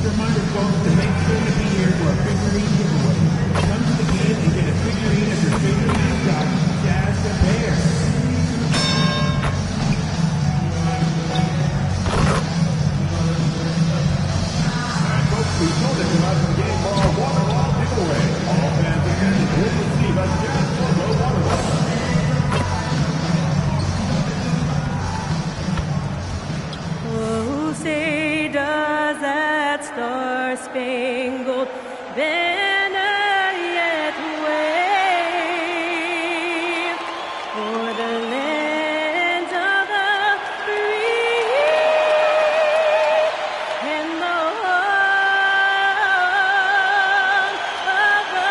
reminder, folks, to make sure to be here for a figurine giveaway. Come to the game and get a figurine of your favorite mascot, Jazz the Bear. And folks, we know that tonight's game for our water ball giveaway. All fans attending will receive a Jazz logo water ball. Oh, say does that star-spangled banner yet wave for the land of the free and the home of the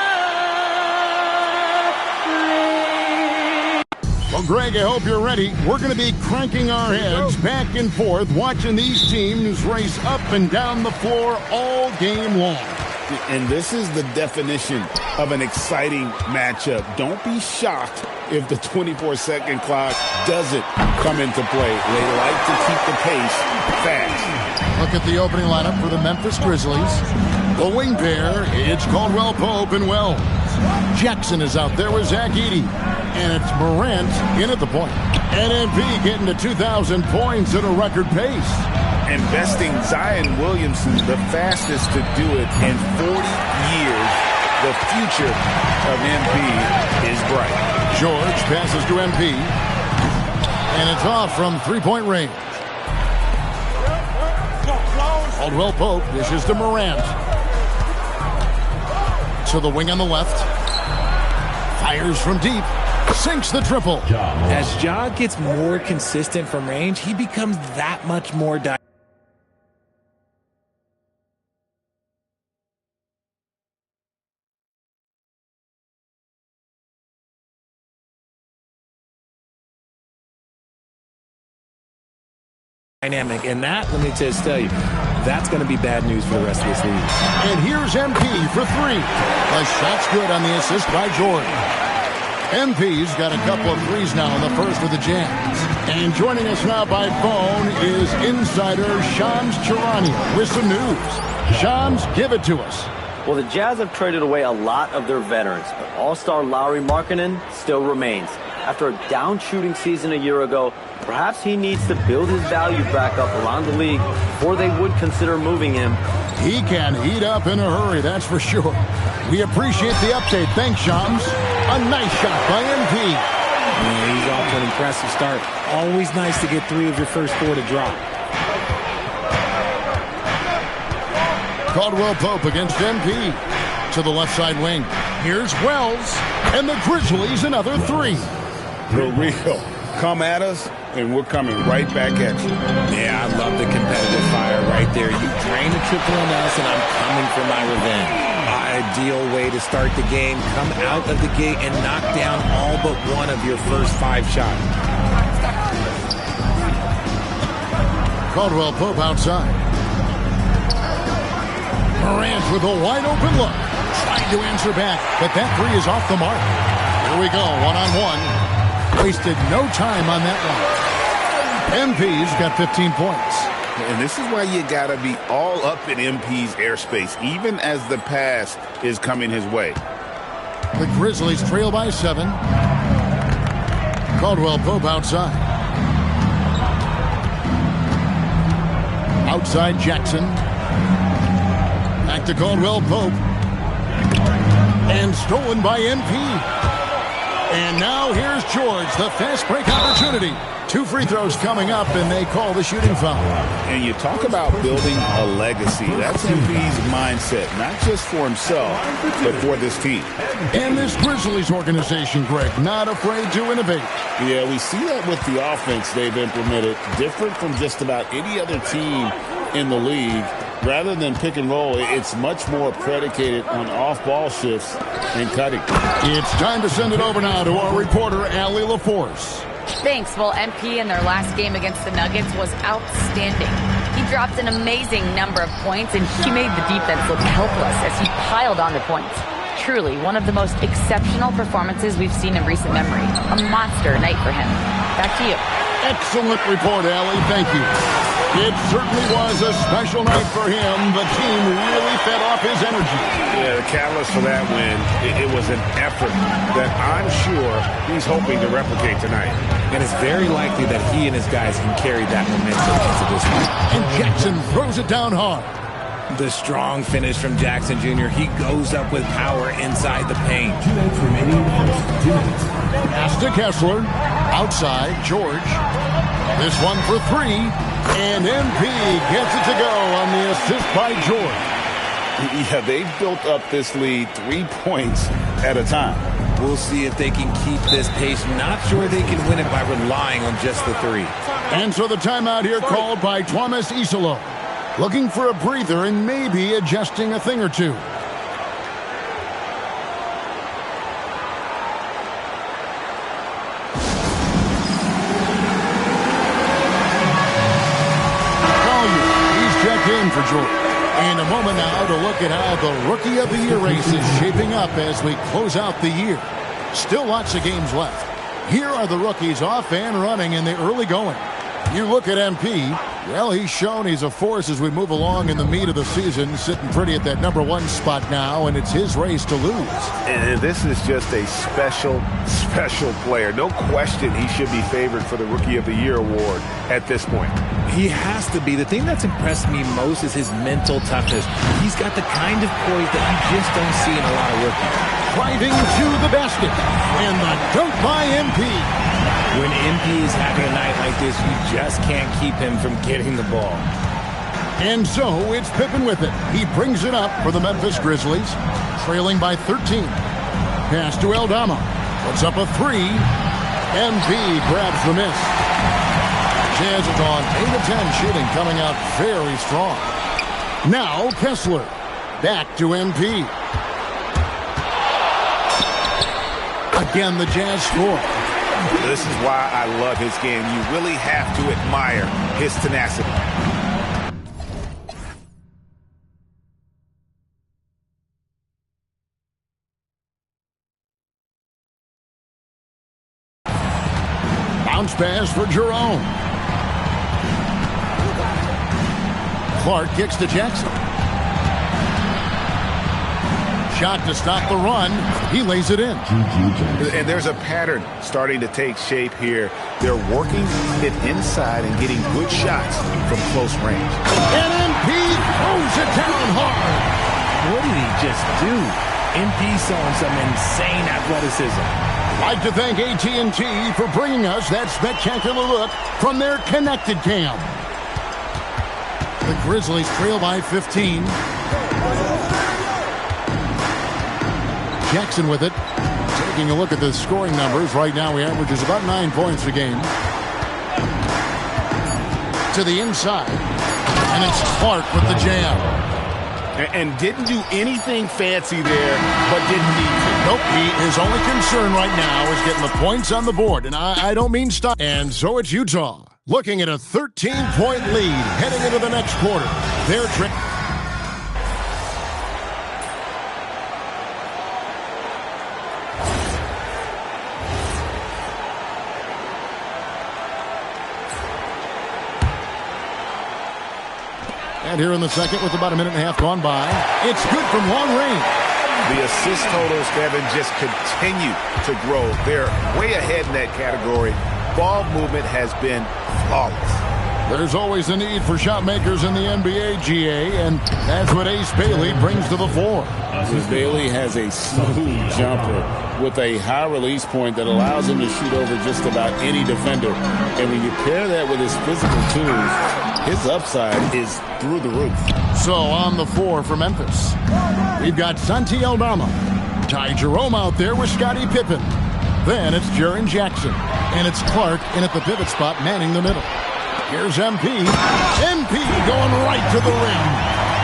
brave? Well, Greg, I hope you're ready. We're going to be cranking our heads back and forth, watching these teams race up and down the floor all game long. And this is the definition of an exciting matchup. Don't be shocked if the 24-second clock doesn't come into play. They like to keep the pace fast. Look at the opening lineup for the Memphis Grizzlies. The wing pair, it's Caldwell Pope and Wells. Jackson is out there with Zach Edey. And it's Morant in at the point. NMP getting to 2,000 points at a record pace. Investing Zion Williamson, the fastest to do it in 40 years. The future of MP is bright. George passes to MP. And it's off from three-point range. Caldwell Pope dishes to Morant. To the wing on the left. Fires from deep. Sinks the triple. As Ja gets more consistent from range, he becomes that much more dynamic. And that, let me just tell you, that's going to be bad news for the rest of this league. And here's MP for three. The shot's good on the assist by Jordan. MP's got a couple of threes now in the first with the Jazz. And joining us now by phone is insider Shams Charania with some news. Shams, give it to us. Well, the Jazz have traded away a lot of their veterans, but all-star Lauri Markkanen still remains. After a down shooting season a year ago, perhaps he needs to build his value back up around the league before they would consider moving him. He can heat up in a hurry, that's for sure. We appreciate the update. Thanks, Shams. A nice shot by MP. Yeah, he's off to an impressive start. Always nice to get 3 of your first 4 to drop. Caldwell Pope against MP. To the left side wing. Here's Wells. And the Grizzlies another 3. For real. Come at us, and we're coming right back at you. Yeah, I love the competitive fire right there. You drain a triple on us, and I'm coming for my revenge. Ideal way to start the game. Come out of the gate and knock down all but one of your first 5 shots. Caldwell Pope outside. Morant with a wide open look. Trying to answer back, but that 3 is off the mark. Here we go, one-on-one. Wasted no time on that one. MP's got 15 points. And this is why you got to be all up in MP's airspace, even as the pass is coming his way. The Grizzlies trail by 7. Caldwell Pope outside. Outside Jackson. Back to Caldwell Pope. And stolen by MP. And now here's George, the fast break opportunity. 2 free throws coming up, and they call the shooting foul. And you talk about building a legacy. That's MP's mindset, not just for himself, but for this team. And this Grizzlies organization, Greg, not afraid to innovate. Yeah, we see that with the offense they've implemented, different from just about any other team in the league. Rather than pick and roll, it's much more predicated on off-ball shifts and cutting. It's time to send it over now to our reporter, Allie LaForce. Thanks. Well, MP in their last game against the Nuggets was outstanding. He dropped an amazing number of points, and he made the defense look helpless as he piled on the points. Truly, one of the most exceptional performances we've seen in recent memory. A monster night for him. Back to you. Excellent report, Allie. Thank you. It certainly was a special night for him. The team really fed off his energy. Yeah, the catalyst for that win, it was an effort that I'm sure he's hoping to replicate tonight. And it's very likely that he and his guys can carry that momentum into this one. And Jackson throws it down hard. The strong finish from Jackson Jr. He goes up with power inside the paint. 2 minutes remaining. 2 minutes. Pass to Kessler. Outside, George. This one for three. And MP gets it to go on the assist by George. Yeah, they've built up this lead 3 points at a time. We'll see if they can keep this pace. Not sure they can win it by relying on just the three. And so the timeout here called by Thomas Isolo. Looking for a breather and maybe adjusting a thing or two. Collier, he's checked in for Jordan. And a moment now to look at how the Rookie of the Year race is shaping up as we close out the year. Still lots of games left. Here are the rookies off and running in the early going. You look at MP, well, he's shown he's a force as we move along in the meat of the season, sitting pretty at that #1 spot now, and it's his race to lose. And this is just a special player. No question he should be favored for the Rookie of the Year award at this point. He has to be. The thing that's impressed me most is his mental toughness. He's got the kind of poise that you just don't see in a lot of rookies. Driving to the basket, and the dunk by MP. When MP is having a night like this, you just can't keep him from getting the ball. And so it's Pippen with it. He brings it up for the Memphis Grizzlies, trailing by 13. Pass to Aldama. Puts up a three. MP grabs the miss. Jazz is on 8 of 10 shooting, coming out very strong. Now Kessler. Back to MP. Again, the Jazz score. This is why I love his game. You really have to admire his tenacity. Bounce pass for Jerome. Clark kicks to Jackson. Shot to stop the run. He lays it in. And there's a pattern starting to take shape here. They're working it inside and getting good shots from close range. And MP throws it down hard. What did he just do? MP showing some insane athleticism. I'd like to thank AT&T for bringing us that spectacular look from their connected cam. The Grizzlies trail by 15. Jackson with it. Taking a look at the scoring numbers. Right now he averages about 9 points a game. To the inside. And it's Clark with the jam. And didn't do anything fancy there, but didn't need to. Nope, his only concern right now is getting the points on the board. And I don't mean stop. And so it's Utah. Looking at a 13-point lead heading into the next quarter. Their trick. And here in the second with about a minute and a half gone by. It's good from long range. The assist totals, Kevin, just continue to grow. They're way ahead in that category. Ball movement has been flawless. There's always a need for shot makers in the NBA, GA, and that's what Ace Bailey brings to the floor. Bailey has a smooth jumper with a high release point that allows him to shoot over just about any defender. And when you pair that with his physical tools, his upside is through the roof. So on the floor for Memphis, we've got Santi Aldama, Ty Jerome out there with Scottie Pippen. Then it's Jaren Jackson, and it's Clark in at the pivot spot manning the middle. Here's MP. MP going right to the rim.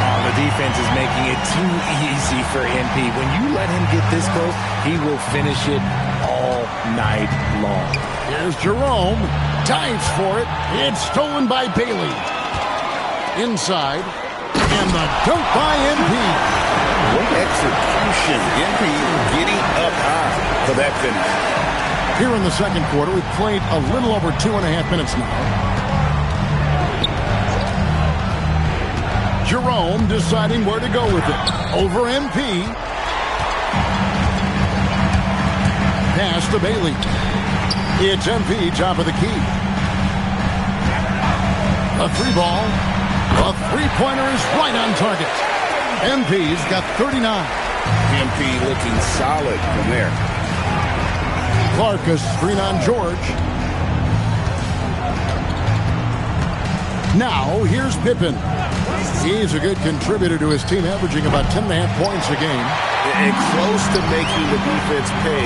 Oh, the defense is making it too easy for MP. When you let him get this close, he will finish it all night long. Here's Jerome. Dives for it. It's stolen by Bailey. Inside. And the dunk by MP. What execution. MP getting up high for that finish. Here in the second quarter, we've played a little over 2.5 minutes now. Jerome deciding where to go with it. Over MP. Pass to Bailey. It's MP, top of the key. A three ball. A three-pointer is right on target. MP's got 39. MP looking solid from there. Clark a screen on George. Now here's Pippen. He's a good contributor to his team, averaging about 10.5 points a game. And close to making the defense pay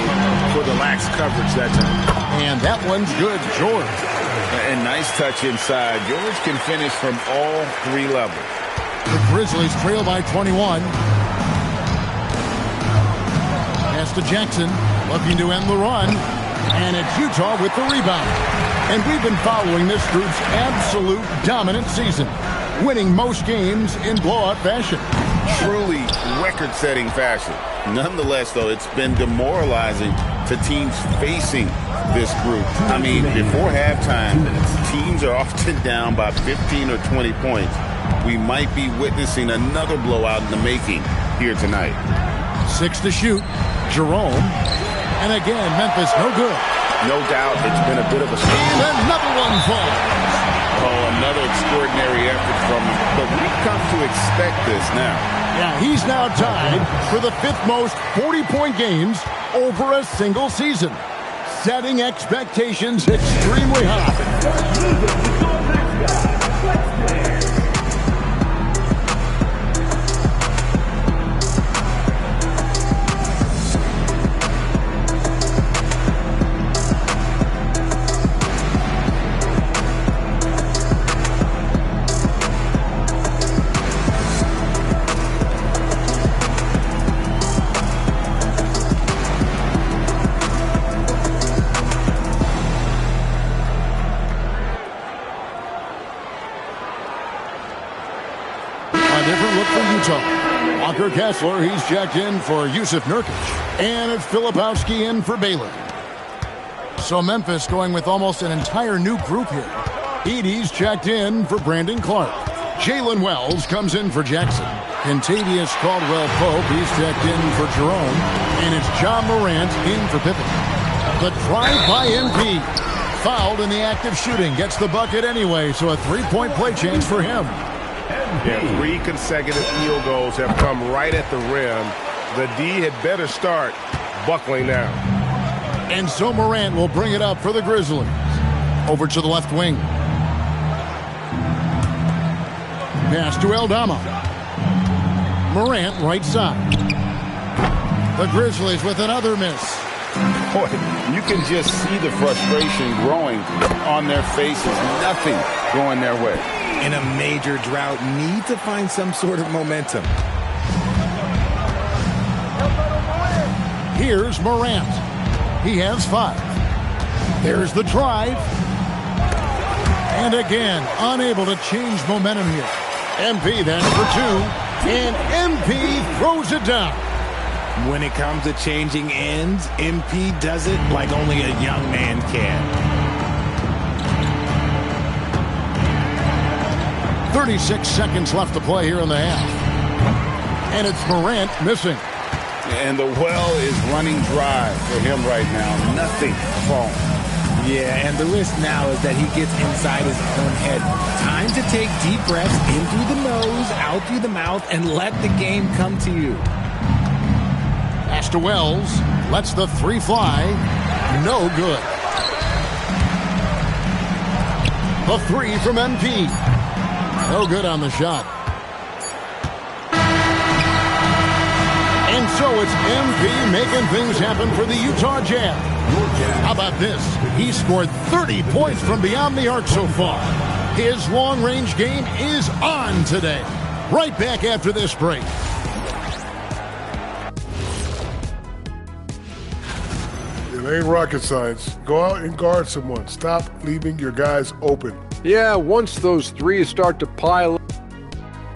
for the lax coverage that time. And that one's good, George. And nice touch inside. George can finish from all three levels. The Grizzlies trail by 21. Pass to Jackson, looking to end the run. And it's Utah with the rebound. And we've been following this group's absolute dominant season, winning most games in blowout fashion. Truly record-setting fashion. Nonetheless, though, it's been demoralizing to teams facing this group. I mean, before halftime, teams are often down by 15 or 20 points. We might be witnessing another blowout in the making here tonight. 6 to shoot. Jerome. And again, Memphis no good. No doubt it's been a bit of a struggle. And another one falls. Oh, another extraordinary effort from him. But we've come to expect this now. Yeah, he's now tied for the 5th most 40-point games over a single season, setting expectations extremely high. Walker Kessler, he's checked in for Yusuf Nurkic. And it's Filipowski in for Baylor. So Memphis going with almost an entire new group here. Edey's checked in for Brandon Clark. Jalen Wells comes in for Jackson. Kentavious Caldwell-Pope, he's checked in for Jerome. And it's John Morant in for Pippen. The drive by MP. Fouled in the act of shooting. Gets the bucket anyway, so a three-point play chance for him. Yeah, 3 consecutive field goals have come right at the rim. The D had better start buckling now. And so Morant will bring it up for the Grizzlies. Over to the left wing. Pass to Aldama. Morant right side. The Grizzlies with another miss. Boy, you can just see the frustration growing on their faces. Nothing going their way. In a major drought, need to find some sort of momentum. Here's Morant. He has 5. There's the drive. And again, unable to change momentum here. MP, that's for 2. And MP throws it down. When it comes to changing ends, MP does it like only a young man can. 36 seconds left to play here in the half. And it's Morant missing. And the well is running dry for him right now. Nothing falling. Yeah, and the risk now is that he gets inside his own head. Time to take deep breaths in through the nose, out through the mouth, and let the game come to you. Pass to Wells. Lets the 3 fly. No good. The 3 from MP. No good on the shot. And so it's MP making things happen for the Utah Jazz. How about this? He scored 30 points from beyond the arc so far. His long-range game is on today. Right back after this break. It ain't rocket science. Go out and guard someone. Stop leaving your guys open. Yeah, once those threes start to pile up.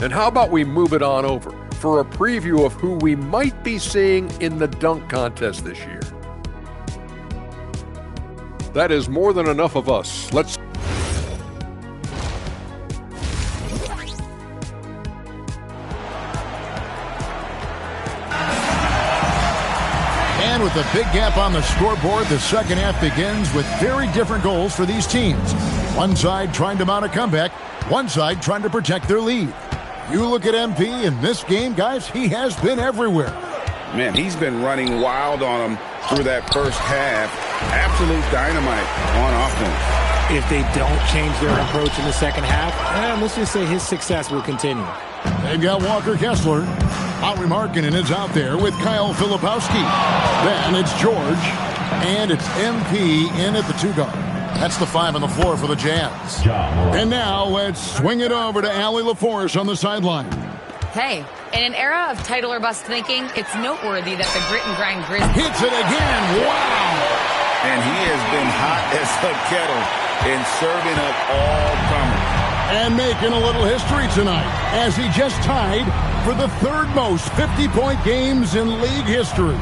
And how about we move it on over for a preview of who we might be seeing in the dunk contest this year. That is more than enough of us. Let's... And with a big gap on the scoreboard, the second half begins with very different goals for these teams. One side trying to mount a comeback, one side trying to protect their lead. You look at MP in this game, guys, he has been everywhere. Man, he's been running wild on them through that first half. Absolute dynamite on offense. If they don't change their approach in the second half, let's just say his success will continue. They've got Walker Kessler. Lauri Markkanen is out there with Kyle Filipowski. Then it's George, and it's MP in at the 2-guard. That's the 5 on the floor for the Jazz. And now let's swing it over to Allie LaForce on the sideline. Hey, in an era of title or bust thinking, it's noteworthy that the grit and grind Grizzlies hits it again. Wow! And he has been hot as a kettle in serving up all comers. And making a little history tonight as he just tied for the third most 50-point games in league history.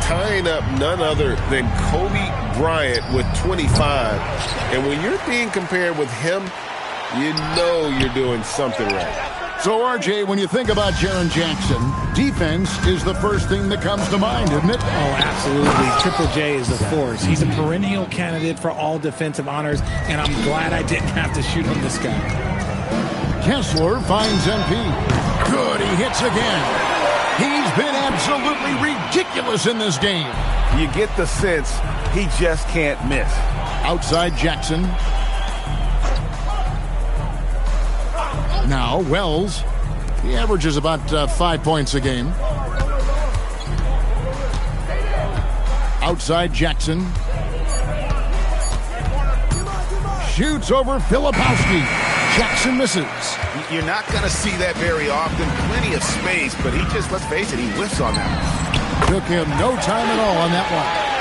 Tying up none other than Kobe Bryant with 25. And when you're being compared with him, you know you're doing something right. So, RJ, when you think about Jaren Jackson, defense is the first thing that comes to mind, isn't it? Oh, absolutely. Triple J is a force. He's a perennial candidate for all defensive honors, and I'm glad I didn't have to shoot him this guy. Kessler finds MP. Good, he hits again. He's been absolutely ridiculous in this game. You get the sense he just can't miss. Outside Jackson. Now Wells. He averages about 5 points a game. Outside Jackson. Shoots over Filipowski. Jackson misses. You're not going to see that very often. Plenty of space, but he just, let's face it, he whiffs on that. Took him no time at all on that one.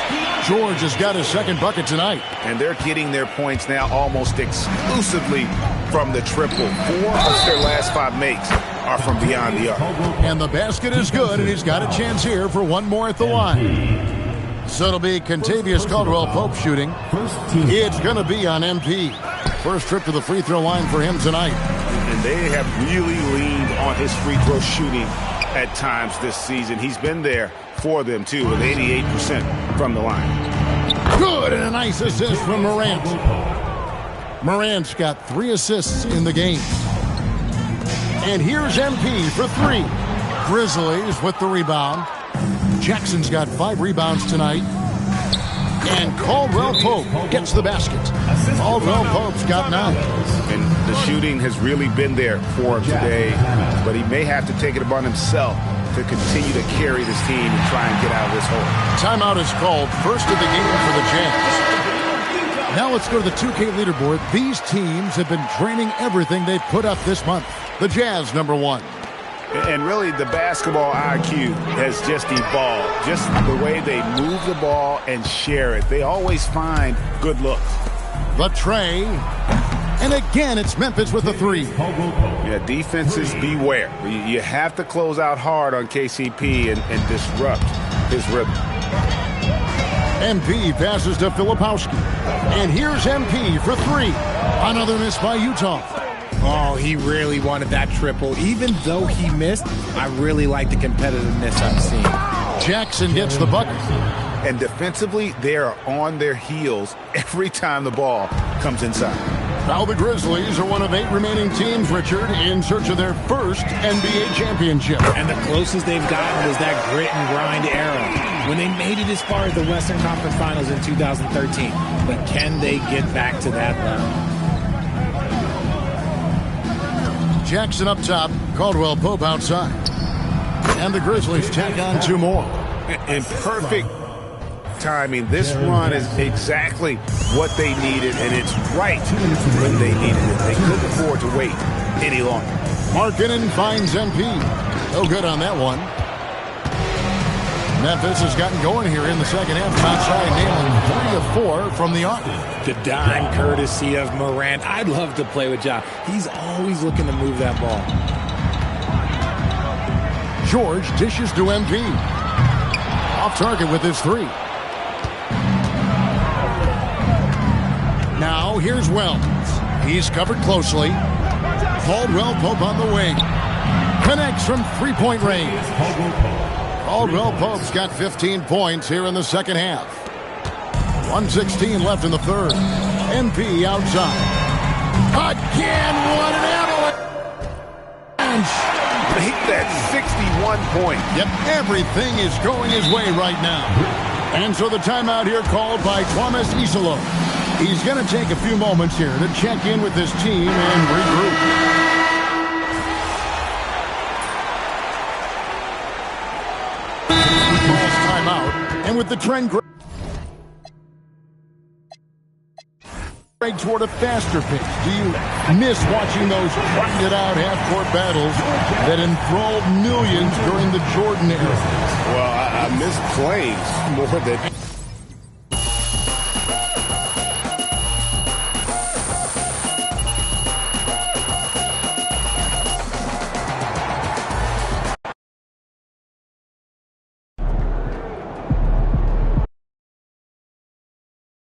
George has got his second bucket tonight. And they're getting their points now almost exclusively from the triple. 4 of their last 5 makes are from beyond the arc. And the basket is good, and he's got a chance here for one more at the line. So it'll be Kentavious Caldwell-Pope shooting. It's going to be on MP. First trip to the free throw line for him tonight. And they have really leaned on his free throw shooting at times this season. He's been there for them, too, with 88% from the line. Good, and a nice assist from Morant. Morant's got 3 assists in the game. And here's MP for 3. Grizzlies with the rebound. Jackson's got 5 rebounds tonight. And Caldwell-Pope gets the basket. Caldwell-Pope's got 9. And the shooting has really been there for him today, but he may have to take it upon himself to continue to carry this team and try and get out of this hole. Timeout is called. First of the game for the Jazz. Now let's go to the 2K leaderboard. These teams have been draining everything they've put up this month. The Jazz, number 1. And really, the basketball IQ has just evolved. Just the way they move the ball and share it. They always find good looks. The tray. And again, it's Memphis with the 3. Yeah, defenses beware. You have to close out hard on KCP and disrupt his rhythm. MP passes to Filipowski. And here's MP for 3. Another miss by Utah. Oh, he really wanted that triple. Even though he missed, I really like the competitiveness I'm seeing. Jackson gets the bucket. And defensively, they are on their heels every time the ball comes inside. Now the Grizzlies are one of 8 remaining teams, Richard, in search of their first NBA championship. And the closest they've gotten was that grit and grind era, when they made it as far as the Western Conference Finals in 2013. But can they get back to that level? Jackson up top, Caldwell-Pope outside. And the Grizzlies tack on 2 more. And perfect timing. This run is exactly what they needed, and it's right when they needed it. They couldn't afford to wait any longer. Markkanen finds MP. No good on that one. Memphis has gotten going here in the second half. Outside, nailing 3 of 4 from the arc. The dime courtesy of Morant. I'd love to play with Ja. He's always looking to move that ball. George dishes to MP. Off target with his 3. Now here's Wells. He's covered closely. Caldwell Pope on the wing. Connects from three-point range. Caldwell Pope's got 15 points here in the second half. 1:16 left in the third. MP outside. Again, what an avalanche! Make that 61 point. Yep, everything is going his way right now. And so the timeout here called by Thomas Isolo. He's going to take a few moments here to check in with his team and regroup. Timeout, and with the trend toward a faster pace. Do you miss watching those grinded-out half-court battles that enthralled millions during the Jordan era? Well, I miss plays more than